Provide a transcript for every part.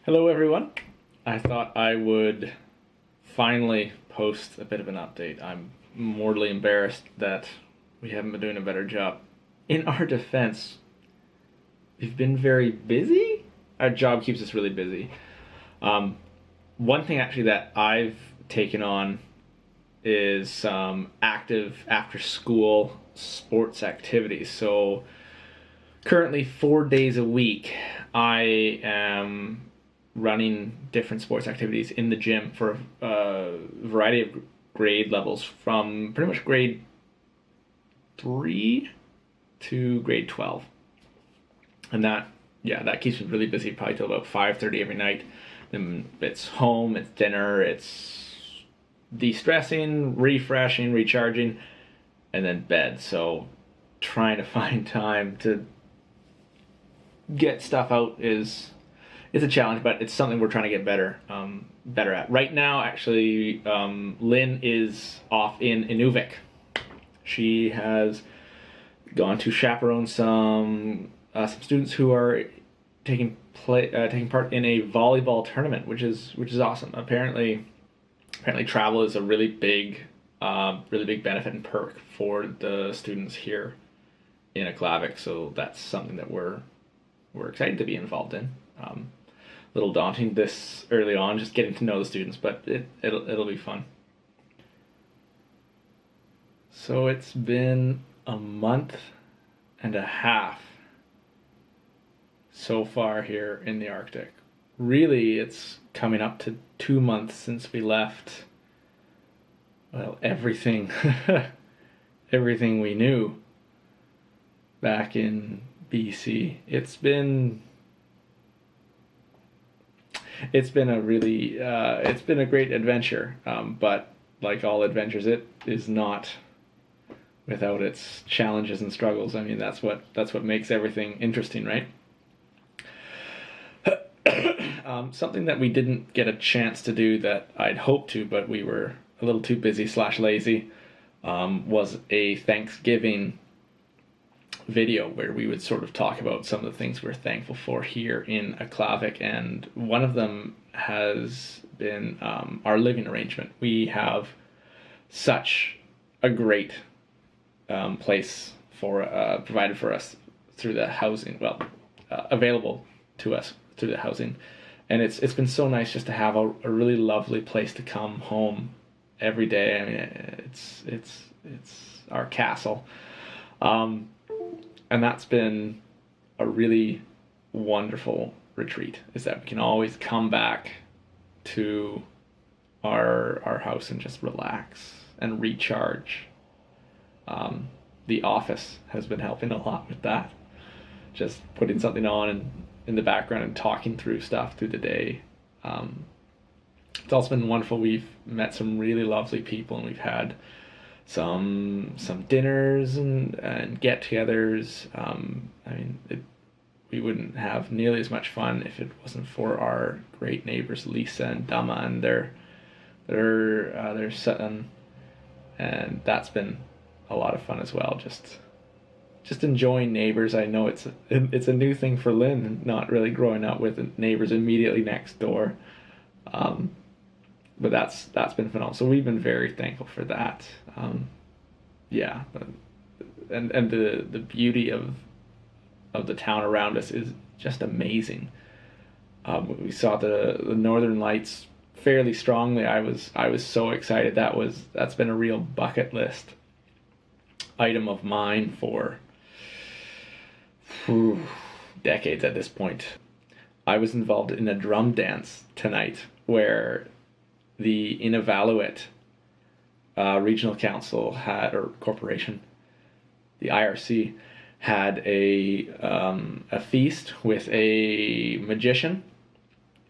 Hello, everyone. I thought I would finally post a bit of an update. I'm mortally embarrassed that we haven't been doing a better job. In our defense, we've been very busy. Our job keeps us really busy. One thing actually that I've taken on is some active after school sports activities. So currently 4 days a week, I am running different sports activities in the gym for a variety of grade levels, from pretty much grade 3 to grade 12. And that keeps me really busy, probably till about 5:30 every night. Then it's home, it's dinner, it's de-stressing, refreshing, recharging, and then bed. So trying to find time to get stuff out is a challenge, but it's something we're trying to get better at. Right now, actually, Lynn is off in Inuvik. She has gone to chaperone some students who are taking part in a volleyball tournament, which is awesome. Apparently travel is a really big benefit and perk for the students here in Aklavik. So that's something that we're excited to be involved in. A little daunting this early on, just getting to know the students, but it'll be fun. So it's been a month and a half so far here in the Arctic. Really, it's coming up to 2 months since we left. Well, everything we knew back in BC. It's been a great adventure, but like all adventures, it is not without its challenges and struggles. I mean, that's what makes everything interesting, right? Something that we didn't get a chance to do that I'd hoped to, but we were a little too busy / lazy, was a Thanksgiving video where we would sort of talk about some of the things we're thankful for here in Aklavik, and one of them has been our living arrangement. We have such a great place provided for us through the housing, available to us through the housing, and it's been so nice just to have a really lovely place to come home every day. I mean, it's our castle. And that's been a really wonderful retreat, is that we can always come back to our house and just relax and recharge. The office has been helping a lot with that. Just putting something on in the background and talking through stuff through the day. It's also been wonderful. We've met some really lovely people, and we've had some dinners and get-togethers. I mean, we wouldn't have nearly as much fun if it wasn't for our great neighbors Lisa and Dama and their son, and that's been a lot of fun as well. Just enjoying neighbors. I know it's a new thing for Lynn, not really growing up with neighbors immediately next door. But that's been phenomenal. So we've been very thankful for that. And the beauty of the town around us is just amazing. We saw the Northern Lights fairly strongly. I was so excited. That's been a real bucket list item of mine for decades at this point. I was involved in a drum dance tonight where the Inuvik Regional Council or Corporation, the IRC, had a feast with a magician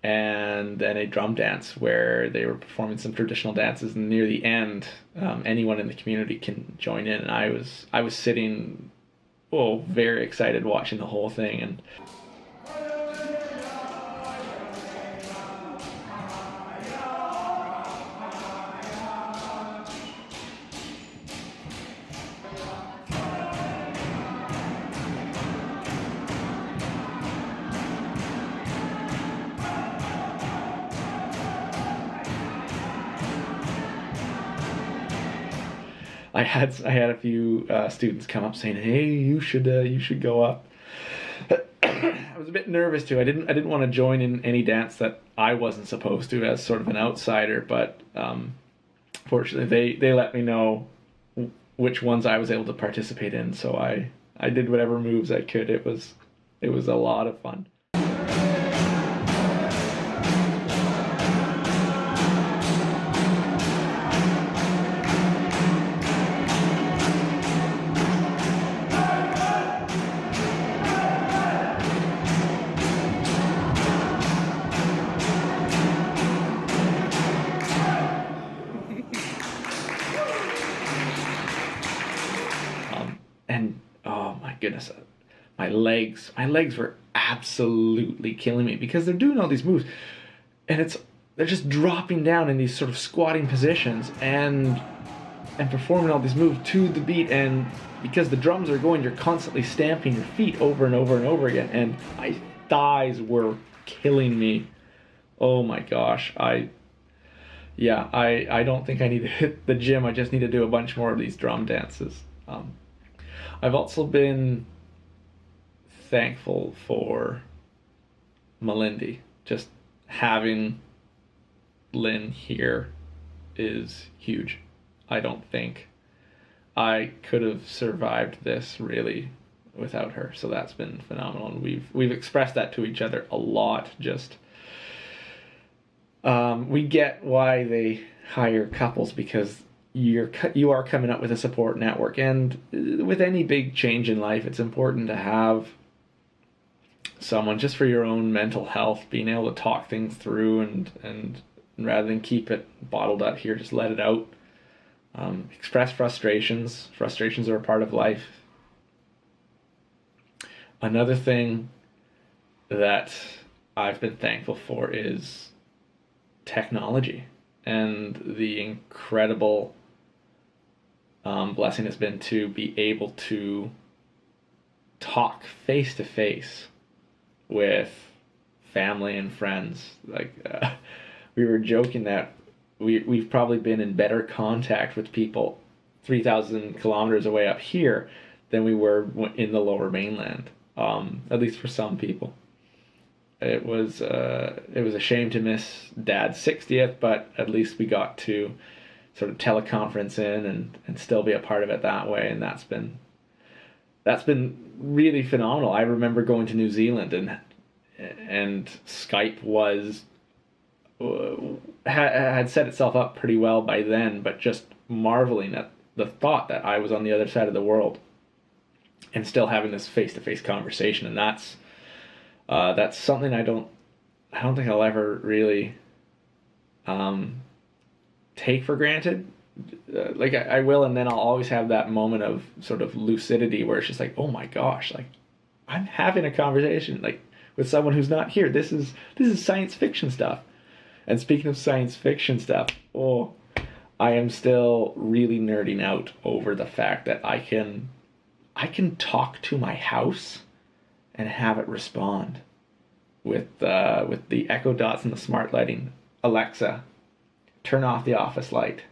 and then a drum dance where they were performing some traditional dances, and near the end, anyone in the community can join in. And I was sitting, very excited watching the whole thing. And I had a few students come up saying, "Hey, you should go up." I was a bit nervous too. I didn't want to join in any dance that I wasn't supposed to as sort of an outsider, but fortunately they let me know which ones I was able to participate in, so I did whatever moves I could. It was a lot of fun. And oh my goodness, my legs were absolutely killing me because they're doing all these moves, and they're just dropping down in these sort of squatting positions and performing all these moves to the beat, and because the drums are going, you're constantly stamping your feet over and over and over again, and my thighs were killing me. Oh my gosh, I don't think I need to hit the gym. I just need to do a bunch more of these drum dances. I've also been thankful for Malindi. Just having Lynn here is huge. I don't think I could have survived this really without her. So that's been phenomenal, and we've expressed that to each other a lot. Just we get why they hire couples, because you are coming up with a support network, and with any big change in life, it's important to have someone just for your own mental health, being able to talk things through, and rather than keep it bottled up here, just let it out. Express frustrations. Frustrations are a part of life. Another thing that I've been thankful for is technology, and the incredible blessing has been to be able to talk face to face with family and friends. Like we were joking that we've probably been in better contact with people 3,000 kilometers away up here than we were in the lower mainland, at least for some people. It was a shame to miss Dad's 60th, but at least we got to sort of teleconference in and still be a part of it that way, and that's been really phenomenal. I remember going to New Zealand and Skype was had set itself up pretty well by then, but just marveling at the thought that I was on the other side of the world and still having this face-to-face conversation, and that's something I don't think I'll ever really take for granted. Like I will, and then I'll always have that moment of sort of lucidity where it's just like, oh my gosh, like I'm having a conversation like with someone who's not here. This is science fiction stuff. And speaking of science fiction stuff, I am still really nerding out over the fact that I can talk to my house and have it respond with the Echo Dots and the smart lighting. Alexa, turn off the office light.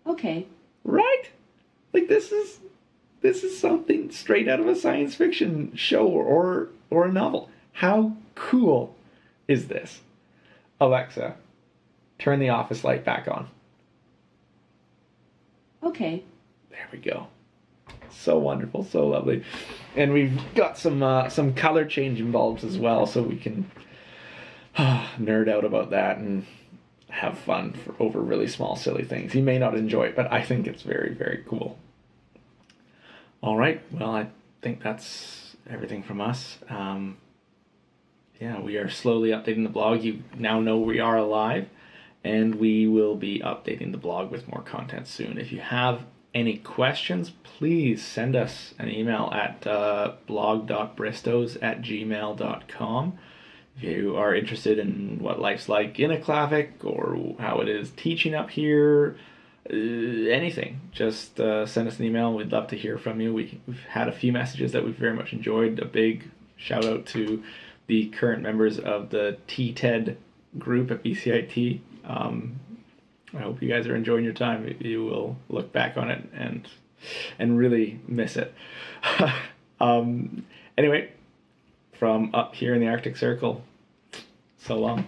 Okay. Right? Like this is something straight out of a science fiction show or a novel. How cool is this? Alexa, turn the office light back on. Okay. There we go. So wonderful, so lovely. And we've got some color changing bulbs as well, so we can nerd out about that and have fun over really small, silly things. You may not enjoy it, but I think it's very, very cool. All right, well, I think that's everything from us. We are slowly updating the blog. You now know we are alive, and we will be updating the blog with more content soon. If you have any questions, please send us an email at blog.bristos@gmail.com. If you are interested in what life's like in Aklavik or how it is teaching up here, anything, just send us an email. We'd love to hear from you. We've had a few messages that we've very much enjoyed. A big shout out to the current members of the TTED group at BCIT. I hope you guys are enjoying your time. You will look back on it and really miss it. Anyway, from up here in the Arctic Circle, so long.